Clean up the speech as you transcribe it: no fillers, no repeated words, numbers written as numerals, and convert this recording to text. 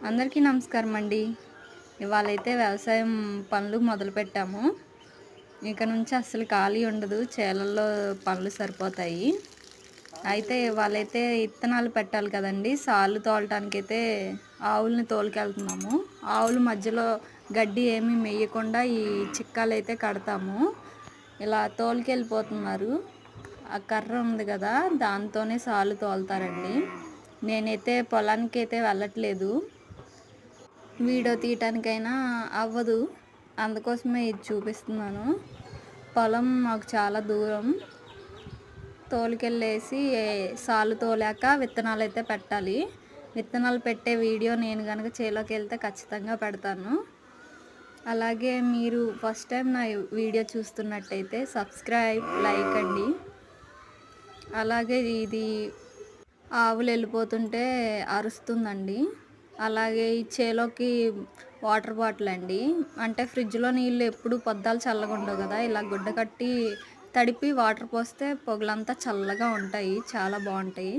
అందరికీ నమస్కారం అండి. ఇవాళైతే వ్యవసాయం పనులు మొదలుపెట్టాము. ఇక నుంచి అస్సలు ఖాళీ ఉండదు. చేలల్లో పనులు సరిపోతాయి. అయితే ఇవాళైతే ఇత్తనాలు పెట్టాలి కదండీ! సాళ్ళు తోలటానికైతే ఆవుల్ని తోలుకెళ్తున్నాము. ఆవుల మధ్యలో గడ్డి ఏమీ మేయకుండా ఈ చిక్కాలైతే కడతాము. ఇలా తోలుకెళ్ళిపోతున్నారు. ఆ కర్ర ఉంది కదా! దాంతోనే సాళ్ళు తోలుతారండి. నేనైతే పొలానికైతే వెళ్ళట్లేదు. వీడియో తీయటానికైనా అవ్వదు. అందుకోసమే ఇది చూపిస్తున్నాను. పొలం మాకు చాలా దూరం. తోలుకెళ్ళేసి సాలు తోలాక విత్తనాలు అయితే పెట్టాలి. విత్తనాలు పెట్టే వీడియో నేను కనుక చేలోకి వెళ్తే ఖచ్చితంగా పెడతాను. అలాగే మీరు ఫస్ట్ టైం నా వీడియో చూస్తున్నట్టయితే సబ్స్క్రైబ్, లైక్ అండి. అలాగే ఇది ఆవులు వెళ్ళిపోతుంటే అరుస్తుందండి. అలాగే ఈ చేలోకి వాటర్ బాటిల్ అండి. అంటే ఫ్రిడ్జ్లో నీళ్ళు ఎప్పుడు పొద్దాలు చల్లగా ఉండవు కదా! ఇలా గుడ్డ కట్టి తడిపి వాటర్ పోస్తే పొగలంతా చల్లగా ఉంటాయి. చాలా బాగుంటాయి.